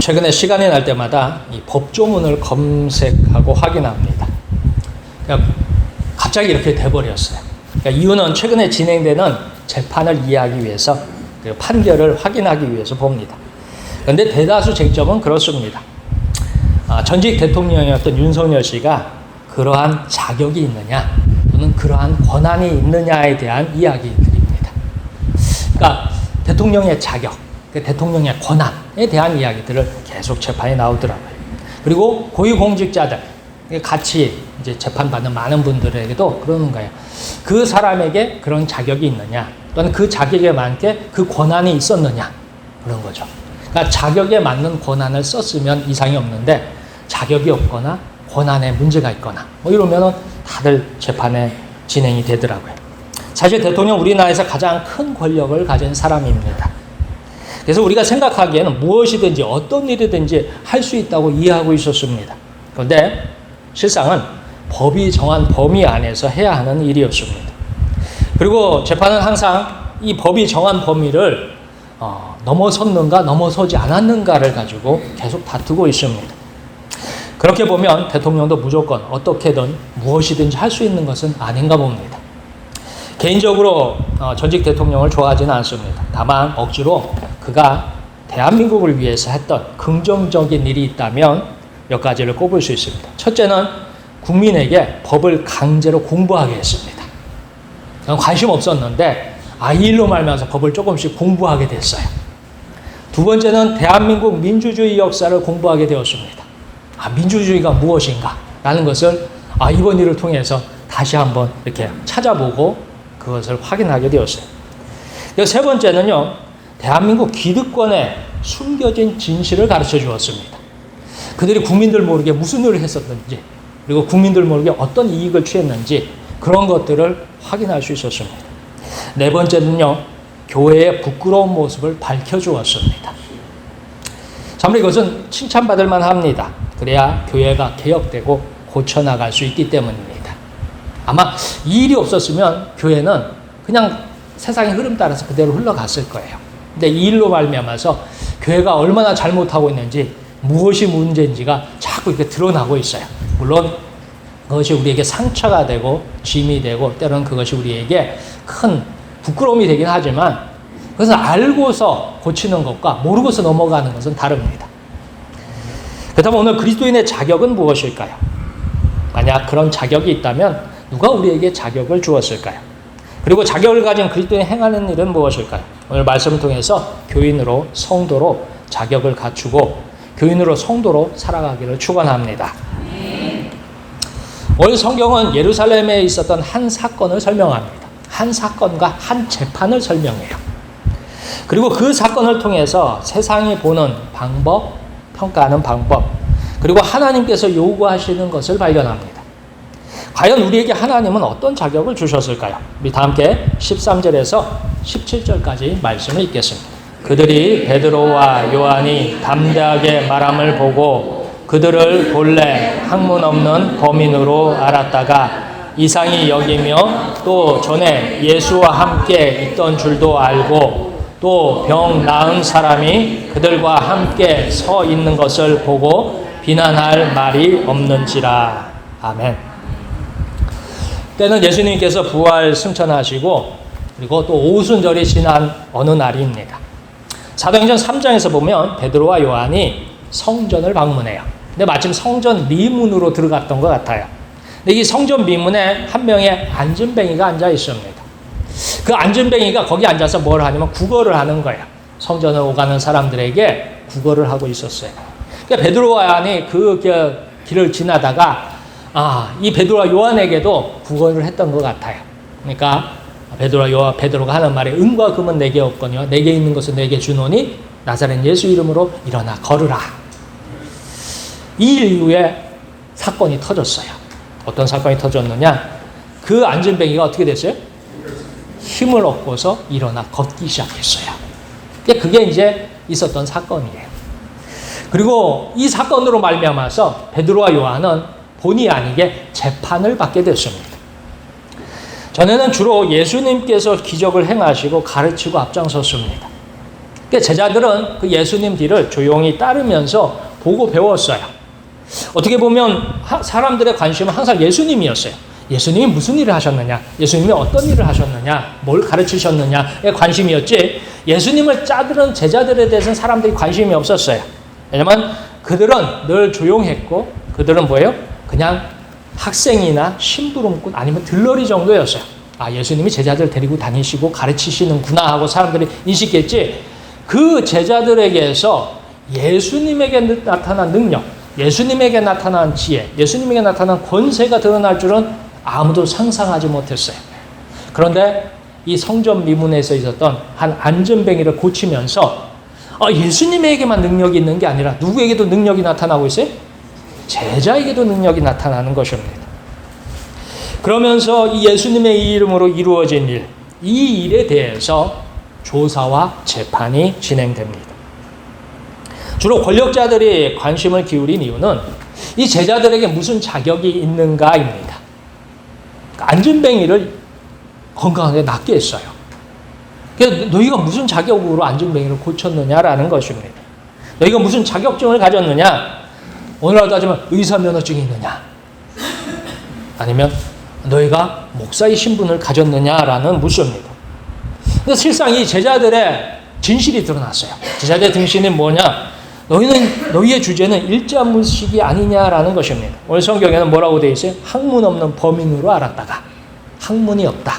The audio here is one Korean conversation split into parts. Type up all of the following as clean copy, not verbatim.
최근에 시간이 날 때마다 이 법조문을 검색하고 확인합니다. 그러니까 갑자기 이렇게 돼버렸어요. 그러니까 이유는 최근에 진행되는 재판을 이해하기 위해서, 판결을 확인하기 위해서 봅니다. 그런데 대다수 쟁점은 그렇습니다. 전직 대통령이었던 윤석열 씨가 그러한 자격이 있느냐 또는 그러한 권한이 있느냐에 대한 이야기들입니다. 그러니까 대통령의 자격, 대통령의 권한에 대한 이야기들을 계속 재판에 나오더라고요. 그리고 고위공직자들, 같이 이제 재판받는 많은 분들에게도 그러는 거예요. 그 사람에게 그런 자격이 있느냐 또는 그 자격에 맞게 그 권한이 있었느냐, 그런 거죠. 그러니까 자격에 맞는 권한을 썼으면 이상이 없는데 자격이 없거나 권한에 문제가 있거나 이러면은 다들 재판에 진행이 되더라고요. 사실 대통령 우리나라에서 가장 큰 권력을 가진 사람입니다. 그래서 우리가 생각하기에는 무엇이든지 어떤 일이든지 할 수 있다고 이해하고 있었습니다. 그런데 실상은 법이 정한 범위 안에서 해야 하는 일이었습니다. 그리고 재판은 항상 이 법이 정한 범위를 넘어섰는가 넘어서지 않았는가를 가지고 계속 다투고 있습니다. 그렇게 보면 대통령도 무조건 어떻게든 무엇이든지 할 수 있는 것은 아닌가 봅니다. 개인적으로 전직 대통령을 좋아하지는 않습니다. 다만 억지로 그가 대한민국을 위해서 했던 긍정적인 일이 있다면 몇 가지를 꼽을 수 있습니다. 첫째는 국민에게 법을 강제로 공부하게 했습니다. 관심 없었는데 이 일로 말미암아서 법을 조금씩 공부하게 됐어요. 두 번째는 대한민국 민주주의 역사를 공부하게 되었습니다. 민주주의가 무엇인가 라는 것을 이번 일을 통해서 다시 한번 이렇게 찾아보고 그것을 확인하게 되었어요. 세 번째는요, 대한민국 기득권에 숨겨진 진실을 가르쳐 주었습니다. 그들이 국민들 모르게 무슨 일을 했었는지, 그리고 국민들 모르게 어떤 이익을 취했는지 그런 것들을 확인할 수 있었습니다. 네 번째는요, 교회의 부끄러운 모습을 밝혀주었습니다. 참으로 이것은 칭찬받을 만합니다. 그래야 교회가 개혁되고 고쳐나갈 수 있기 때문입니다. 아마 이 일이 없었으면 교회는 그냥 세상의 흐름 따라서 그대로 흘러갔을 거예요. 근데 이 일로 말미암아서 교회가 얼마나 잘못하고 있는지, 무엇이 문제인지가 자꾸 이렇게 드러나고 있어요. 물론 그것이 우리에게 상처가 되고 짐이 되고 때로는 그것이 우리에게 큰 부끄러움이 되긴 하지만 그것은 알고서 고치는 것과 모르고서 넘어가는 것은 다릅니다. 그렇다면 오늘 그리스도인의 자격은 무엇일까요? 만약 그런 자격이 있다면 누가 우리에게 자격을 주었을까요? 그리고 자격을 가진 그리스도인이 행하는 일은 무엇일까요? 오늘 말씀을 통해서 교인으로, 성도로 자격을 갖추고 교인으로, 성도로 살아가기를 축원합니다. 오늘 성경은 예루살렘에 있었던 한 사건을 설명합니다. 한 사건과 한 재판을 설명해요. 그리고 그 사건을 통해서 세상이 보는 방법, 평가하는 방법, 그리고 하나님께서 요구하시는 것을 발견합니다. 과연 우리에게 하나님은 어떤 자격을 주셨을까요? 우리 다 함께 13절에서 17절까지 말씀을 읽겠습니다. 그들이 베드로와 요한이 담대하게 말함을 보고 그들을 본래 학문 없는 범인으로 알았다가 이상히 여기며 또 전에 예수와 함께 있던 줄도 알고 또 병 나은 사람이 그들과 함께 서 있는 것을 보고 비난할 말이 없는지라. 아멘. 때는 예수님께서 부활 승천하시고 그리고 또 오순절이 지난 어느 날입니다. 사도행전 3장에서 보면 베드로와 요한이 성전을 방문해요. 근데 마침 성전 미문으로 들어갔던 것 같아요. 근데 이 성전 미문에 한 명의 안진뱅이가 앉아 있습니다. 그 안진뱅이가 거기 앉아서 뭘 하냐면 국어를 하는 거예요. 성전을 오가는 사람들에게 국어를 하고 있었어요. 그러니까 베드로와 요한이 그 길을 지나다가 이 베드로와 요한에게도 국어를 했던 것 같아요. 그러니까 베드로가 하는 말에 은과 금은 내게 없거니와 내게 있는 것은 내게 주노니 나사렛 예수 이름으로 일어나 걸으라. 이 일 이후에 사건이 터졌어요. 어떤 사건이 터졌느냐? 그 안진뱅이가 어떻게 됐어요? 힘을 얻고서 일어나 걷기 시작했어요. 그게 이제 있었던 사건이에요. 그리고 이 사건으로 말미암아서 베드로와 요한은 본의 아니게 재판을 받게 됐습니다. 전에는 주로 예수님께서 기적을 행하시고 가르치고 앞장섰습니다. 그러니까 제자들은 그 예수님 뒤를 조용히 따르면서 보고 배웠어요. 어떻게 보면 사람들의 관심은 항상 예수님이었어요. 예수님이 무슨 일을 하셨느냐, 예수님이 어떤 일을 하셨느냐, 뭘 가르치셨느냐에 관심이었지, 예수님을 짜들은 제자들에 대해서는 사람들이 관심이 없었어요. 왜냐면 그들은 늘 조용했고, 그들은 뭐예요? 그냥 학생이나 심부름꾼 아니면 들러리 정도였어요. 아, 예수님이 제자들 데리고 다니시고 가르치시는구나 하고 사람들이 인식했지, 그 제자들에게서 예수님에게 나타난 능력, 예수님에게 나타난 지혜, 예수님에게 나타난 권세가 드러날 줄은 아무도 상상하지 못했어요. 그런데 이 성전 미문에서 있었던 한 안전뱅이를 고치면서 예수님에게만 능력이 있는 게 아니라 누구에게도 능력이 나타나고 있어요? 제자에게도 능력이 나타나는 것입니다. 그러면서 이 예수님의 이름으로 이루어진 일, 이 일에 대해서 조사와 재판이 진행됩니다. 주로 권력자들이 관심을 기울인 이유는 이 제자들에게 무슨 자격이 있는가입니다. 안전뱅이를 건강하게 낫게 했어요. 그러니까 너희가 무슨 자격으로 안전뱅이를 고쳤느냐라는 것입니다. 너희가 무슨 자격증을 가졌느냐? 오늘날 따지면 의사 면허증이 있느냐? 아니면 너희가 목사의 신분을 가졌느냐라는 묻습니다. 근데 실상 이 제자들의 진실이 드러났어요. 제자들의 진실은 뭐냐? 너희의 주제는 일자무식이 아니냐라는 것입니다. 오늘 성경에는 뭐라고 되어 있어요? 학문 없는 범인으로 알았다가 학문이 없다.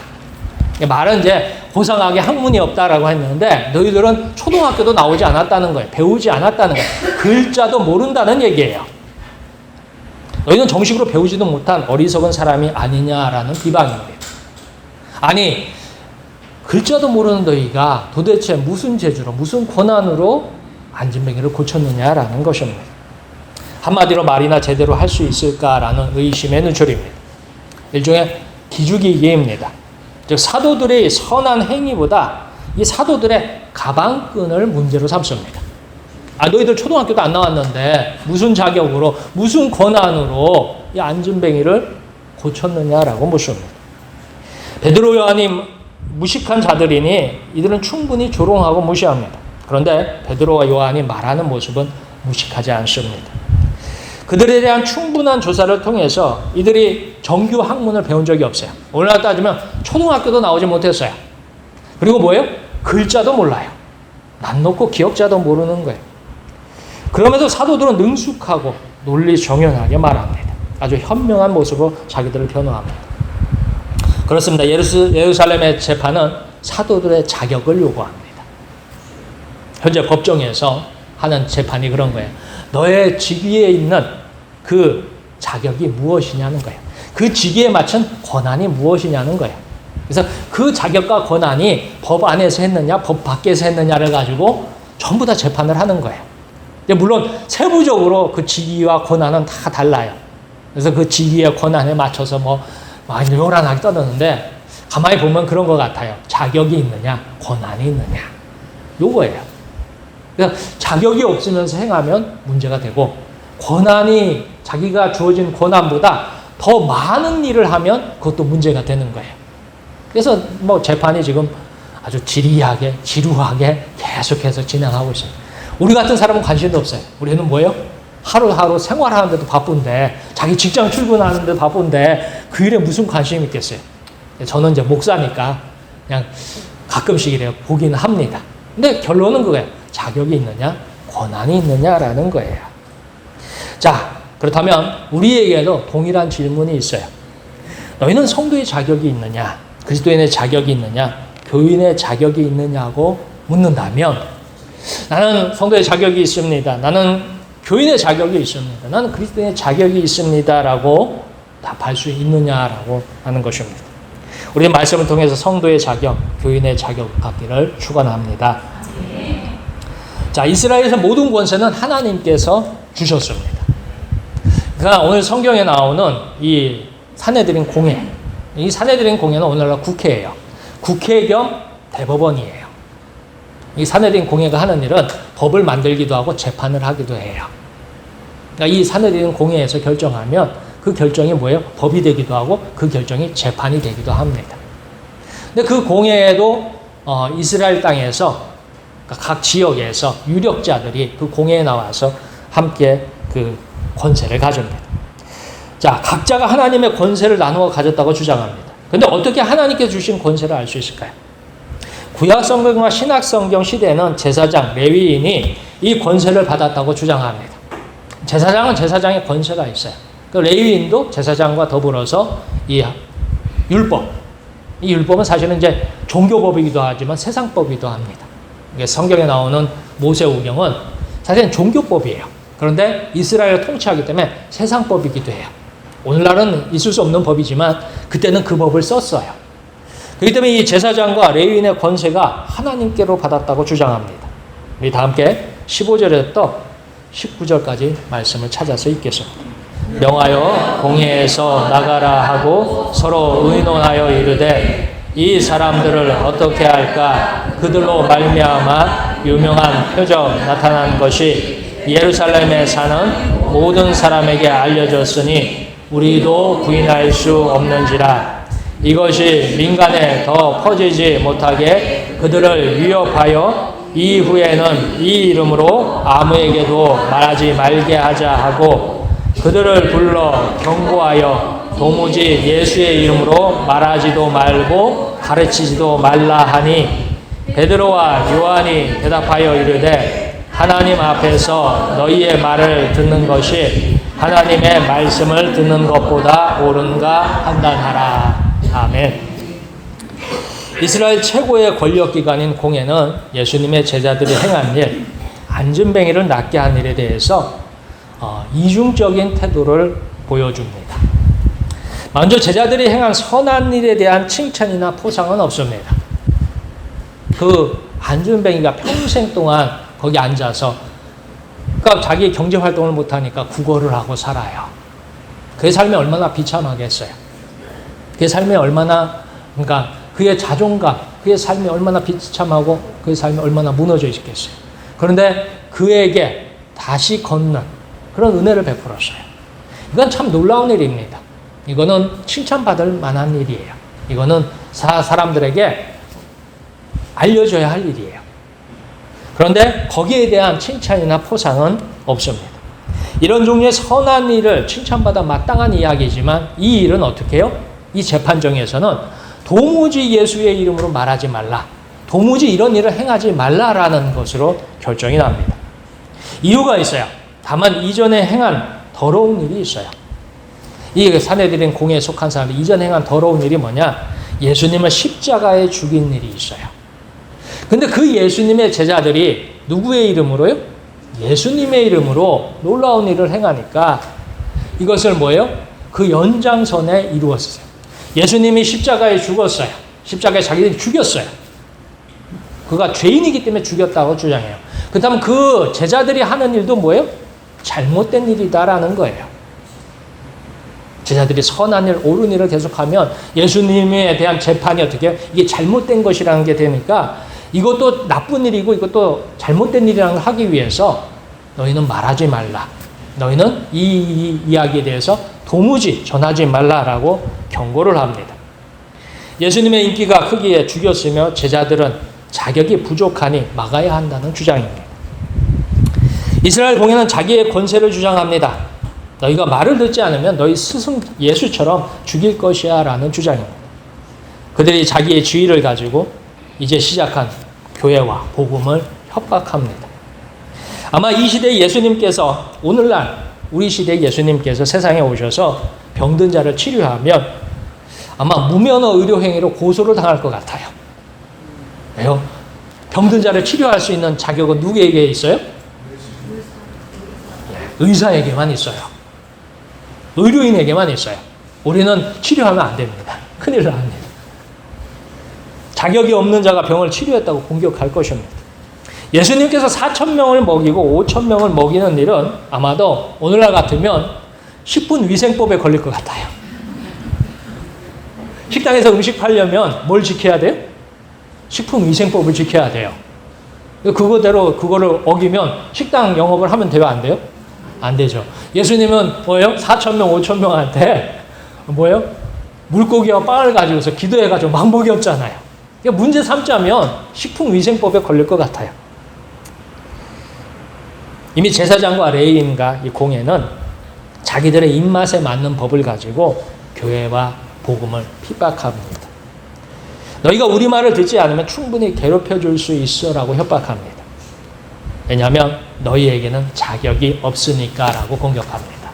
말은 이제 고상하게 학문이 없다라고 했는데 너희들은 초등학교도 나오지 않았다는 거예요. 배우지 않았다는 거예요. 글자도 모른다는 얘기예요. 너희는 정식으로 배우지도 못한 어리석은 사람이 아니냐라는 비방입니다. 아니, 글자도 모르는 너희가 도대체 무슨 재주로, 무슨 권한으로 안전뱅이를 고쳤느냐라는 것입니다. 한마디로 말이나 제대로 할 수 있을까라는 의심의 눈초리입니다. 일종의 기죽이기입니다. 즉 사도들의 선한 행위보다 이 사도들의 가방끈을 문제로 삼습니다. 너희들 초등학교도 안 나왔는데 무슨 자격으로, 무슨 권한으로 이 안전뱅이를 고쳤느냐라고 묻습니다. 베드로 요한이 무식한 자들이니 이들은 충분히 조롱하고 무시합니다. 그런데 베드로와 요한이 말하는 모습은 무식하지 않습니다. 그들에 대한 충분한 조사를 통해서 이들이 정규 학문을 배운 적이 없어요. 오늘날 따지면 초등학교도 나오지 못했어요. 그리고 뭐예요? 글자도 몰라요. 난 놓고 기억자도 모르는 거예요. 그럼에도 사도들은 능숙하고 논리 정연하게 말합니다. 아주 현명한 모습으로 자기들을 변호합니다. 그렇습니다. 예루살렘의 재판은 사도들의 자격을 요구합니다. 현재 법정에서 하는 재판이 그런 거예요. 너의 직위에 있는 그 자격이 무엇이냐는 거예요. 그 직위에 맞춘 권한이 무엇이냐는 거예요. 그래서 그 자격과 권한이 법 안에서 했느냐, 법 밖에서 했느냐를 가지고 전부 다 재판을 하는 거예요. 물론 세부적으로 그 직위와 권한은 다 달라요. 그래서 그 직위의 권한에 맞춰서 많이 요란하게 떠드는데 가만히 보면 그런 것 같아요. 자격이 있느냐, 권한이 있느냐. 요거예요. 그러니까 자격이 없으면서 행하면 문제가 되고 권한이 자기가 주어진 권한보다 더 많은 일을 하면 그것도 문제가 되는 거예요. 그래서 재판이 지금 아주 지리하게, 지루하게 계속해서 진행하고 있어요. 우리 같은 사람은 관심도 없어요. 우리는 뭐예요? 하루하루 생활하는데도 바쁜데, 자기 직장 출근하는데도 바쁜데 그 일에 무슨 관심이 있겠어요? 저는 이제 목사니까 그냥 가끔씩 이래요. 보기는 합니다. 근데 결론은 그거예요. 자격이 있느냐, 권한이 있느냐라는 거예요. 자, 그렇다면 우리에게도 동일한 질문이 있어요. 너희는 성도의 자격이 있느냐, 그리스도인의 자격이 있느냐, 교인의 자격이 있느냐고 묻는다면 나는 성도의 자격이 있습니다. 나는 교인의 자격이 있습니다. 나는 그리스도인의 자격이 있습니다라고 답할 수 있느냐라고 하는 것입니다. 우리는 말씀을 통해서 성도의 자격, 교인의 자격 갖기를 축원합니다. 자, 이스라엘에서 모든 권세는 하나님께서 주셨습니다. 그러니까 오늘 성경에 나오는 이 사내들인 공회, 이 사내들인 공회는 오늘날 국회예요. 국회 겸 대법원이에요. 이 사내들인 공회가 하는 일은 법을 만들기도 하고 재판을 하기도 해요. 그러니까 이 사내들인 공회에서 결정하면 그 결정이 뭐예요? 법이 되기도 하고 그 결정이 재판이 되기도 합니다. 근데 그 공회에도 이스라엘 땅에서 그러니까 각 지역에서 유력자들이 그 공회에 나와서 함께 그 권세를 가집니다. 자, 각자가 하나님의 권세를 나누어 가졌다고 주장합니다. 근데 어떻게 하나님께 주신 권세를 알 수 있을까요? 구약 성경과 신약 성경 시대에는 제사장, 레위인이 이 권세를 받았다고 주장합니다. 제사장은 제사장의 권세가 있어요. 그 레위인도 제사장과 더불어서 이 율법은 사실은 이제 종교법이기도 하지만 세상법이기도 합니다. 이게 성경에 나오는 모세오경은 사실은 종교법이에요. 그런데 이스라엘을 통치하기 때문에 세상법이기도 해요. 오늘날은 있을 수 없는 법이지만 그때는 그 법을 썼어요. 그렇기 때문에 이 제사장과 레위인의 권세가 하나님께로 받았다고 주장합니다. 우리 다 함께 15절에부터 19절까지 말씀을 찾아서 읽겠습니다. 명하여 공회에서 나가라 하고 서로 의논하여 이르되 이 사람들을 어떻게 할까? 그들로 말미암아 유명한 표적 나타난 것이 예루살렘에 사는 모든 사람에게 알려졌으니 우리도 부인할 수 없는지라. 이것이 민간에 더 퍼지지 못하게 그들을 위협하여 이후에는 이 이름으로 아무에게도 말하지 말게 하자 하고 그들을 불러 경고하여 도무지 예수의 이름으로 말하지도 말고 가르치지도 말라 하니 베드로와 요한이 대답하여 이르되 하나님 앞에서 너희의 말을 듣는 것이 하나님의 말씀을 듣는 것보다 옳은가 판단하라. 아멘. 이스라엘 최고의 권력기관인 공회는 예수님의 제자들이 행한 일, 안전뱅이를 낫게 한 일에 대해서 이중적인 태도를 보여줍니다. 먼저 제자들이 행한 선한 일에 대한 칭찬이나 포상은 없습니다. 그 안전뱅이가 평생 동안 거기 앉아서 그러니까 자기 경제활동을 못하니까 구걸을 하고 살아요. 그의 삶이 얼마나 비참하겠어요. 그의 삶이 얼마나 그러니까 그의 자존감, 그의 삶이 얼마나 비참하고 그의 삶이 얼마나 무너져 있겠어요. 그런데 그에게 다시 걷는 그런 은혜를 베풀었어요. 이건 참 놀라운 일입니다. 이거는 칭찬받을 만한 일이에요. 이거는 사람들에게 알려줘야 할 일이에요. 그런데 거기에 대한 칭찬이나 포상은 없습니다. 이런 종류의 선한 일을 칭찬받아 마땅한 이야기지만 이 일은 어떻게 해요? 이 재판정에서는 도무지 예수의 이름으로 말하지 말라. 도무지 이런 일을 행하지 말라라는 것으로 결정이 납니다. 이유가 있어요. 다만 이전에 행한 더러운 일이 있어요. 이 사내들인 공회에 속한 사람들이 이전에 행한 더러운 일이 뭐냐? 예수님을 십자가에 죽인 일이 있어요. 근데 그 예수님의 제자들이 누구의 이름으로요? 예수님의 이름으로 놀라운 일을 행하니까 이것을 뭐예요? 그 연장선에 이루었어요. 예수님이 십자가에 죽었어요. 십자가에 자기들이 죽였어요. 그가 죄인이기 때문에 죽였다고 주장해요. 그렇다면 그 제자들이 하는 일도 뭐예요? 잘못된 일이다라는 거예요. 제자들이 선한 일, 옳은 일을 계속하면 예수님에 대한 재판이 어떻게 해요? 이게 잘못된 것이라는 게 되니까 이것도 나쁜 일이고 이것도 잘못된 일이라는 걸 하기 위해서 너희는 말하지 말라. 너희는 이 이야기에 대해서 도무지 전하지 말라라고 경고를 합니다. 예수님의 인기가 크기에 죽였으며 제자들은 자격이 부족하니 막아야 한다는 주장입니다. 이스라엘 공회는 자기의 권세를 주장합니다. 너희가 말을 듣지 않으면 너희 스승 예수처럼 죽일 것이야 라는 주장입니다. 그들이 자기의 지위를 가지고 이제 시작한 교회와 복음을 협박합니다. 아마 이 시대에 예수님께서 오늘날 우리 시대에 예수님께서 세상에 오셔서 병든 자를 치료하면 아마 무면허 의료 행위로 고소를 당할 것 같아요. 왜요? 병든 자를 치료할 수 있는 자격은 누구에게 있어요? 의사에게만 있어요. 의료인에게만 있어요. 우리는 치료하면 안 됩니다. 큰일 납니다. 자격이 없는 자가 병을 치료했다고 공격할 것입니다. 예수님께서 4,000명을 먹이고 5,000명을 먹이는 일은 아마도 오늘날 같으면 식품위생법에 걸릴 것 같아요. 식당에서 음식 팔려면 뭘 지켜야 돼요? 식품위생법을 지켜야 돼요. 그거를 어기면 식당 영업을 하면 돼요? 안 돼요? 안 되죠. 예수님은 뭐예요? 4,000명, 5,000명한테 뭐예요? 물고기와 빵을 가지고서 기도해가지고 막 먹였잖아요. 문제 삼자면 식품위생법에 걸릴 것 같아요. 이미 제사장과 레위인과 이 공회는 자기들의 입맛에 맞는 법을 가지고 교회와 복음을 핍박합니다. 너희가 우리 말을 듣지 않으면 충분히 괴롭혀 줄 수 있어라고 협박합니다. 왜냐하면 너희에게는 자격이 없으니까라고 공격합니다.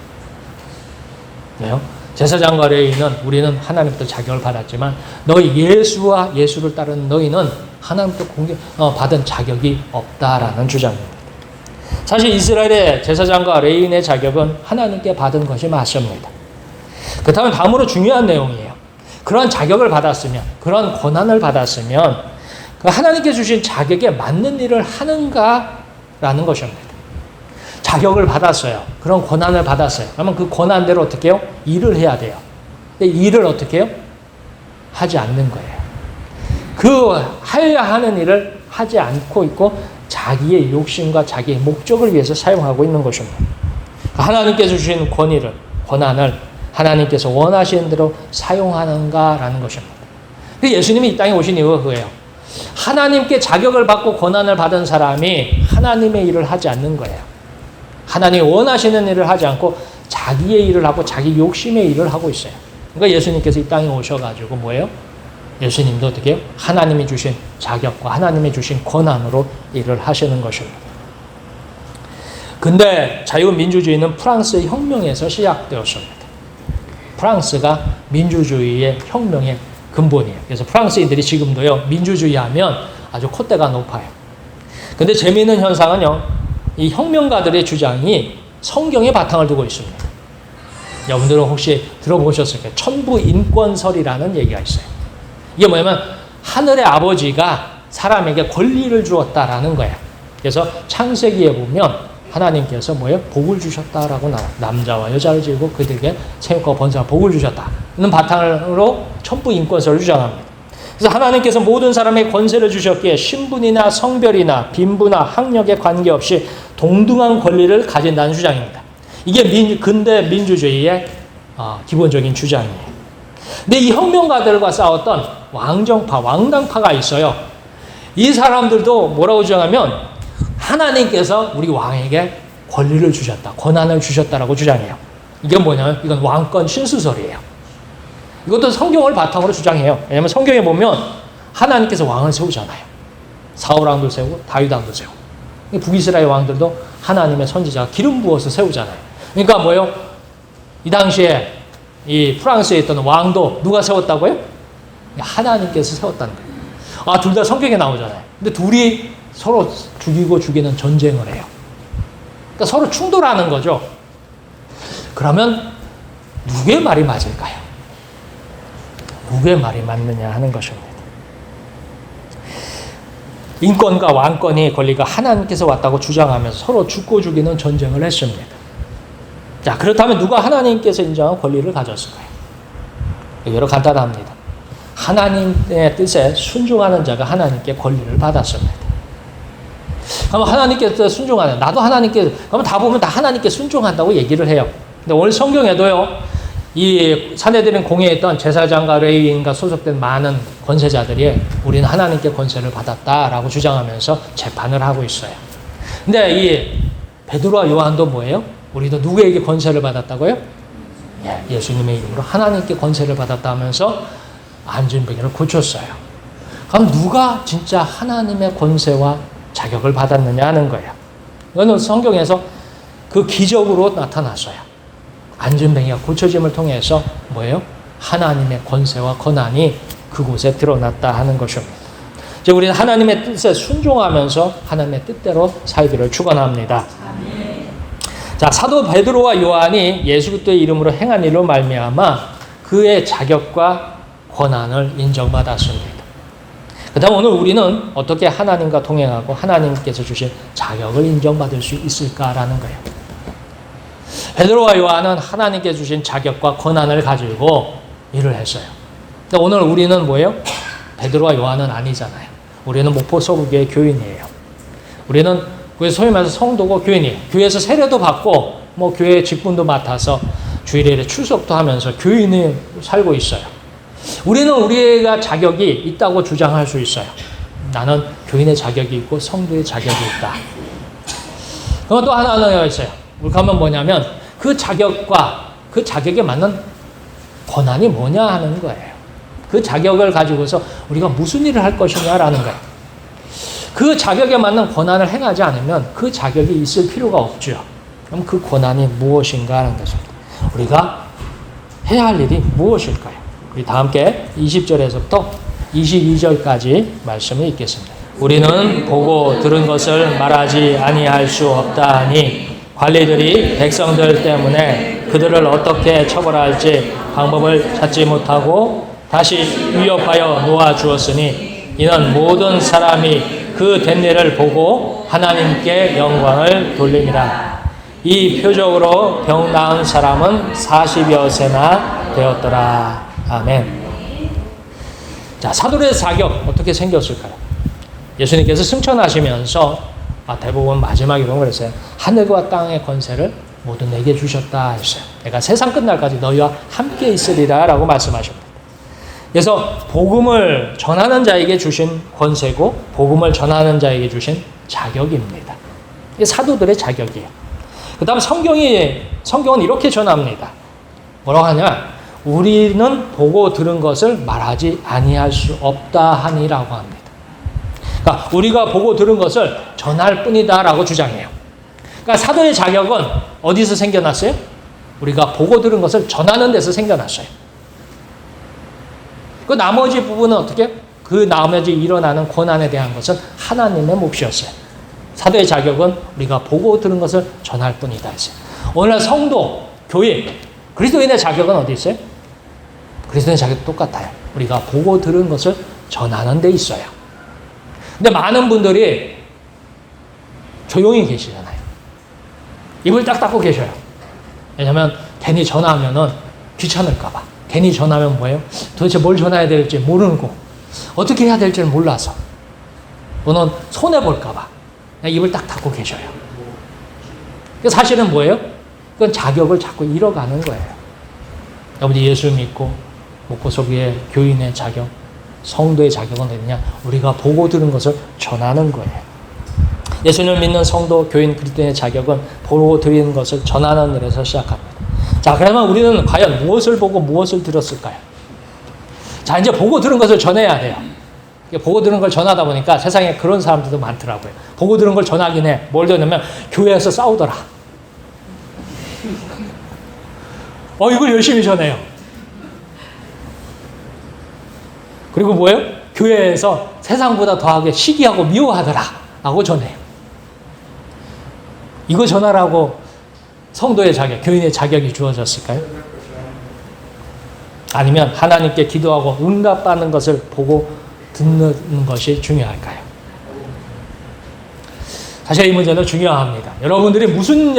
왜요? 제사장과 레위인은 우리는 하나님부터 자격을 받았지만 너희 예수와 예수를 따르는 너희는 하나님부터 받은 자격이 없다라는 주장입니다. 사실 이스라엘의 제사장과 레위인의 자격은 하나님께 받은 것이 맞습니다. 그렇다면 다음으로 중요한 내용이에요. 그런 자격을 받았으면, 그런 권한을 받았으면 그 하나님께 주신 자격에 맞는 일을 하는가라는 것입니다. 자격을 받았어요. 그런 권한을 받았어요. 그러면 그 권한대로 어떻게 해요? 일을 해야 돼요. 근데 일을 어떻게 해요? 하지 않는 거예요. 그 해야 하는 일을 하지 않고 있고 자기의 욕심과 자기의 목적을 위해서 사용하고 있는 것입니다. 하나님께서 주신 권한을 하나님께서 원하시는 대로 사용하는가라는 것입니다. 예수님이 이 땅에 오신 이유가 그거예요. 하나님께 자격을 받고 권한을 받은 사람이 하나님의 일을 하지 않는 거예요. 하나님이 원하시는 일을 하지 않고 자기의 일을 하고 자기 욕심의 일을 하고 있어요. 그러니까 예수님께서 이 땅에 오셔가지고 뭐예요? 예수님도 어떻게 해요? 하나님이 주신 자격과 하나님이 주신 권한으로 일을 하시는 것입니다. 근데 자유민주주의는 프랑스의 혁명에서 시작되었습니다. 프랑스가 민주주의의 혁명의 근본이에요. 그래서 프랑스인들이 지금도요, 민주주의 하면 아주 콧대가 높아요. 근데 재미있는 현상은요, 이 혁명가들의 주장이 성경에 바탕을 두고 있습니다. 여러분들은 혹시 들어보셨을까요? 천부인권설이라는 얘기가 있어요. 이게 뭐냐면 하늘의 아버지가 사람에게 권리를 주었다라는 거예요. 그래서 창세기에 보면 하나님께서 뭐예요? 복을 주셨다라고 나와요. 남자와 여자를 지고 그들에게 생육과 번성과 복을 주셨다는 바탕으로 천부인권설을 주장합니다. 그래서 하나님께서 모든 사람에게 권세를 주셨기에 신분이나 성별이나 빈부나 학력에 관계없이 동등한 권리를 가진다는 주장입니다. 이게 근대 민주주의의 기본적인 주장이에요. 근데 이 혁명가들과 싸웠던 왕정파, 왕당파가 있어요. 이 사람들도 뭐라고 주장하면 하나님께서 우리 왕에게 권리를 주셨다, 권한을 주셨다라고 주장해요. 이게 뭐냐면 이건 왕권 신수설이에요. 이것도 성경을 바탕으로 주장해요. 왜냐하면 성경에 보면 하나님께서 왕을 세우잖아요. 사울왕도 세우고 다윗왕도 세우고 북이스라엘 왕들도 하나님의 선지자가 기름 부어서 세우잖아요. 그러니까 뭐예요? 이 당시에 이 프랑스에 있던 왕도 누가 세웠다고요? 하나님께서 세웠다는 거예요. 둘 다 성경에 나오잖아요. 근데 둘이 서로 죽이고 죽이는 전쟁을 해요. 그러니까 서로 충돌하는 거죠. 그러면 누구의 말이 맞을까요? 누구의 말이 맞느냐 하는 것입니다. 인권과 왕권의 권리가 하나님께서 왔다고 주장하면서 서로 죽고 죽이는 전쟁을 했습니다. 자, 그렇다면 누가 하나님께서 인정한 권리를 가졌을까요? 여러 간단합니다. 하나님의 뜻에 순종하는 자가 하나님께 권리를 받았습니다. 그럼 하나님께 순종하는, 나도 하나님께, 그러면 다 보면 다 하나님께 순종한다고 얘기를 해요. 근데 오늘 성경에도요, 이 사내들인 공회에 있던 제사장과 레위인과 소속된 많은 권세자들이 우리는 하나님께 권세를 받았다라고 주장하면서 재판을 하고 있어요. 근데 이 베드로와 요한도 뭐예요? 우리도 누구에게 권세를 받았다고요? 예수님의 이름으로 하나님께 권세를 받았다 하면서 안진뱅이를 고쳤어요. 그럼 누가 진짜 하나님의 권세와 자격을 받았느냐 하는 거예요. 이거는 성경에서 그 기적으로 나타났어요. 안진뱅이가 고쳐짐을 통해서 뭐예요? 하나님의 권세와 권한이 그곳에 드러났다 하는 것입니다. 이제 우리는 하나님의 뜻에 순종하면서 하나님의 뜻대로 살기를 축원합니다. 자, 사도 베드로와 요한이 예수 그리스도의 이름으로 행한 일로 말미암아 그의 자격과 권한을 인정받았습니다. 그다음 오늘 우리는 어떻게 하나님과 동행하고 하나님께서 주신 자격을 인정받을 수 있을까라는 거예요. 베드로와 요한은 하나님께 주신 자격과 권한을 가지고 일을 했어요. 근데 오늘 우리는 뭐예요? 베드로와 요한은 아니잖아요. 우리는 목포 서부교회 교인이에요. 우리는 소위 말해서 성도고 교인이에요. 교회에서 세례도 받고 뭐 교회 직분도 맡아서 주일에 출석도 하면서 교인이 살고 있어요. 우리는 우리가 자격이 있다고 주장할 수 있어요. 나는 교인의 자격이 있고 성도의 자격이 있다. 그럼 또 하나가 있어요. 물감은 뭐냐면 그 자격과 그 자격에 맞는 권한이 뭐냐 하는 거예요. 그 자격을 가지고서 우리가 무슨 일을 할 것이냐라는 거예요. 그 자격에 맞는 권한을 행하지 않으면 그 자격이 있을 필요가 없죠. 그럼 그 권한이 무엇인가 하는 것입니다. 우리가 해야 할 일이 무엇일까요? 우리 다 함께 20절에서부터 22절까지 말씀을 읽겠습니다. 우리는 보고 들은 것을 말하지 아니할 수 없다 하니 관리들이 백성들 때문에 그들을 어떻게 처벌할지 방법을 찾지 못하고 다시 위협하여 놓아주었으니 이는 모든 사람이 그 된 일을 보고 하나님께 영광을 돌림이라. 이 표적으로 병 나은 사람은 40여 세나 되었더라. 아멘. 자, 사도의 자격 어떻게 생겼을까요? 예수님께서 승천하시면서 대부분 마지막에 이런 걸 했어요. 하늘과 땅의 권세를 모두 내게 주셨다 했어요. 내가 세상 끝날까지 너희와 함께 있으리라 라고 말씀하십니다. 그래서 복음을 전하는 자에게 주신 권세고 복음을 전하는 자에게 주신 자격입니다. 이게 사도들의 자격이에요. 그 다음 성경은 이렇게 전합니다. 뭐라고 하냐? 우리는 보고 들은 것을 말하지 아니할 수 없다 하니라고 합니다. 그러니까 우리가 보고 들은 것을 전할 뿐이다라고 주장해요. 그러니까 사도의 자격은 어디서 생겨났어요? 우리가 보고 들은 것을 전하는 데서 생겨났어요. 그 나머지 부분은 어떻게? 그 나머지 일어나는 권한에 대한 것은 하나님의 몫이었어요. 사도의 자격은 우리가 보고 들은 것을 전할 뿐이다 했어요. 오늘날 성도, 교인, 그리스도인의 자격은 어디 있어요? 그리스도인의 자격도 똑같아요. 우리가 보고 들은 것을 전하는 데 있어요. 근데 많은 분들이 조용히 계시잖아요. 입을 딱 닫고 계셔요. 왜냐하면 괜히 전화하면은 귀찮을까 봐. 괜히 전화하면 뭐예요? 도대체 뭘 전화해야 될지 모르고 어떻게 해야 될지를 몰라서 또는 손해볼까 봐 그냥 입을 딱 닫고 계셔요. 사실은 뭐예요? 그건 자격을 자꾸 잃어가는 거예요. 여러분이 예수 믿고 목포소교회 교인의 자격, 성도의 자격은 어디냐? 우리가 보고 들은 것을 전하는 거예요. 예수님을 믿는 성도, 교인, 그리스도인의 자격은 보고 들은 것을 전하는 일에서 시작합니다. 자, 그러면 우리는 과연 무엇을 보고 무엇을 들었을까요? 자, 이제 보고 들은 것을 전해야 돼요. 보고 들은 걸 전하다 보니까 세상에 그런 사람들도 많더라고요. 보고 들은 걸 전하긴 해. 뭘 전하면 교회에서 싸우더라. 이걸 열심히 전해요. 그리고 뭐예요? 교회에서 세상보다 더하게 시기하고 미워하더라 라고 전해요. 이거 전하라고 성도의 자격, 교인의 자격이 주어졌을까요? 아니면 하나님께 기도하고 응답받는 것을 보고 듣는 것이 중요할까요? 사실 이 문제는 중요합니다. 여러분들이 무슨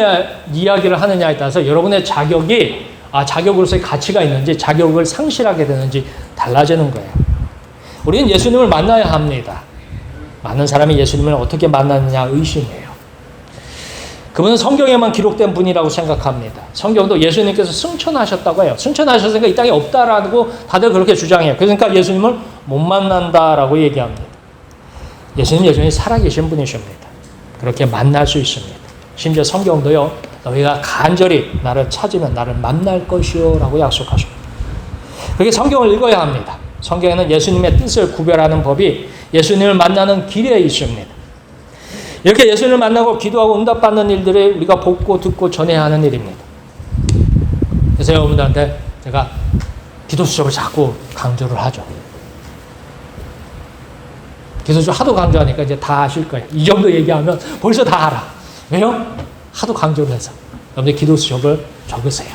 이야기를 하느냐에 따라서 여러분의 자격이 자격으로서의 가치가 있는지 자격을 상실하게 되는지 달라지는 거예요. 우리는 예수님을 만나야 합니다. 많은 사람이 예수님을 어떻게 만났느냐 의심해요. 그분은 성경에만 기록된 분이라고 생각합니다. 성경도 예수님께서 승천하셨다고 해요. 승천하셨으니까 이 땅에 없다라고 다들 그렇게 주장해요. 그러니까 예수님을 못 만난다라고 얘기합니다. 예수님 여전히 살아계신 분이십니다. 그렇게 만날 수 있습니다. 심지어 성경도요. 너희가 간절히 나를 찾으면 나를 만날 것이요 라고 약속하십니다. 그렇게 성경을 읽어야 합니다. 성경에는 예수님의 뜻을 구별하는 법이 예수님을 만나는 길에 있습니다. 이렇게 예수님을 만나고 기도하고 응답받는 일들을 우리가 보고 듣고 전해야 하는 일입니다. 그래서 여러분들한테 제가 기도 수첩을 자꾸 강조를 하죠. 기도 수첩 하도 강조하니까 이제 다 아실 거예요. 이 정도 얘기하면 벌써 다 알아. 왜요? 하도 강조를 해서. 여러분들 기도 수첩을 적으세요.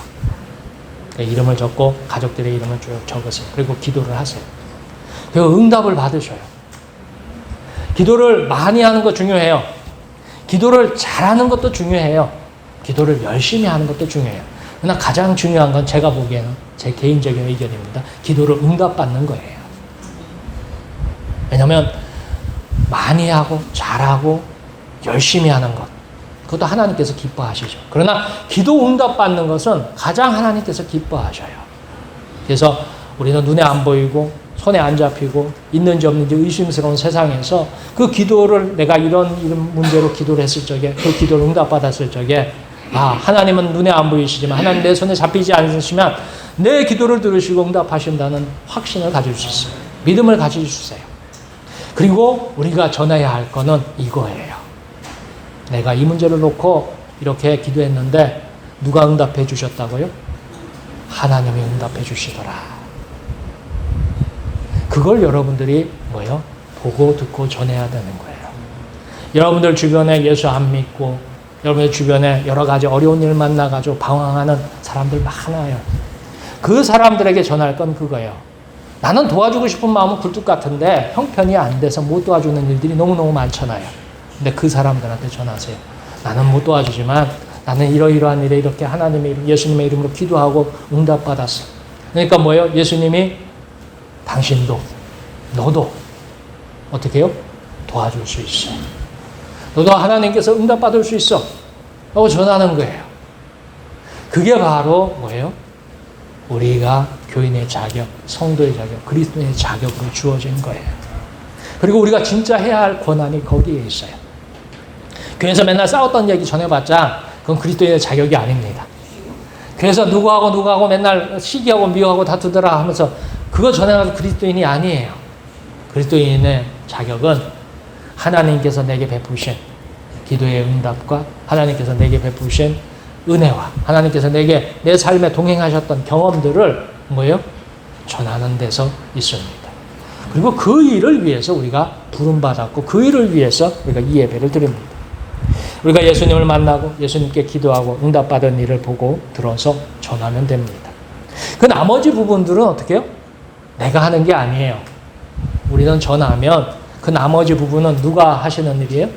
이름을 적고 가족들의 이름을 쭉 적으세요. 그리고 기도를 하세요. 그리고 응답을 받으셔요. 기도를 많이 하는 거 중요해요. 기도를 잘하는 것도 중요해요. 기도를 열심히 하는 것도 중요해요. 그러나 가장 중요한 건 제가 보기에는 제 개인적인 의견입니다. 기도를 응답받는 거예요. 왜냐하면 많이 하고 잘하고 열심히 하는 것 그것도 하나님께서 기뻐하시죠. 그러나 기도 응답받는 것은 가장 하나님께서 기뻐하셔요. 그래서 우리는 눈에 안 보이고 손에 안 잡히고 있는지 없는지 의심스러운 세상에서 그 기도를 내가 이런 문제로 기도를 했을 적에 그 기도를 응답받았을 적에 하나님은 눈에 안 보이시지만 하나님 내 손에 잡히지 않으시면 내 기도를 들으시고 응답하신다는 확신을 가질 수 있어요. 믿음을 가지주세요. 그리고 우리가 전해야 할 거는 이거예요. 내가 이 문제를 놓고 이렇게 기도했는데 누가 응답해 주셨다고요? 하나님이 응답해 주시더라. 그걸 여러분들이 보고 듣고 전해야 되는 거예요. 여러분들 주변에 예수 안 믿고 여러분들 주변에 여러 가지 어려운 일 만나가지고 방황하는 사람들 많아요. 그 사람들에게 전할 건 그거예요. 나는 도와주고 싶은 마음은 굴뚝 같은데 형편이 안 돼서 못 도와주는 일들이 너무너무 많잖아요. 근데 그 사람들한테 전하세요. 나는 못 도와주지만 나는 이러이러한 일에 이렇게 예수님의 이름으로 기도하고 응답받았어. 그러니까 뭐예요? 예수님이 당신도 너도 어떻게 해요? 도와줄 수 있어. 너도 하나님께서 응답받을 수 있어. 라고 전하는 거예요. 그게 바로 뭐예요? 우리가 교인의 자격, 성도의 자격, 그리스도의 자격으로 주어진 거예요. 그리고 우리가 진짜 해야 할 권한이 거기에 있어요. 교회에서 맨날 싸웠던 얘기 전해봤자 그건 그리스도인의 자격이 아닙니다. 그래서 누구하고 맨날 시기하고 미워하고 다투더라 하면서 그거 전해가지고 그리스도인이 아니에요. 그리스도인의 자격은 하나님께서 내게 베푸신 기도의 응답과 하나님께서 내게 베푸신 은혜와 하나님께서 내게 내 삶에 동행하셨던 경험들을 전하는 데서 있습니다. 그리고 그 일을 위해서 우리가 부름받았고 그 일을 위해서 우리가 이 예배를 드립니다. 우리가 예수님을 만나고 예수님께 기도하고 응답받은 일을 보고 들어서 전하면 됩니다. 그 나머지 부분들은 어떻게 해요? 내가 하는 게 아니에요. 우리는 전하면 그 나머지 부분은 누가 하시는 일이에요?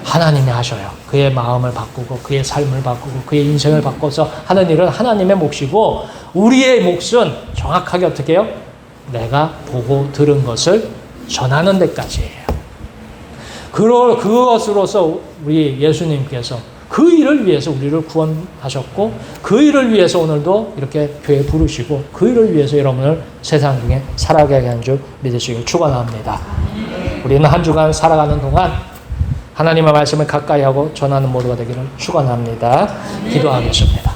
하나님이 하셔요. 그의 마음을 바꾸고 그의 삶을 바꾸고 그의 인생을 바꿔서 하는 일은 하나님의 몫이고 우리의 몫은 정확하게 어떻게 해요? 내가 보고 들은 것을 전하는 데까지예요. 그것으로서 우리 예수님께서 그 일을 위해서 우리를 구원하셨고 그 일을 위해서 오늘도 이렇게 교회에 부르시고 그 일을 위해서 여러분을 세상 중에 살아가게 한 줄 믿으시길 축원합니다. 우리는 한 주간 살아가는 동안 하나님의 말씀을 가까이 하고 전하는 모두가 되기를 축원합니다. 기도하겠습니다.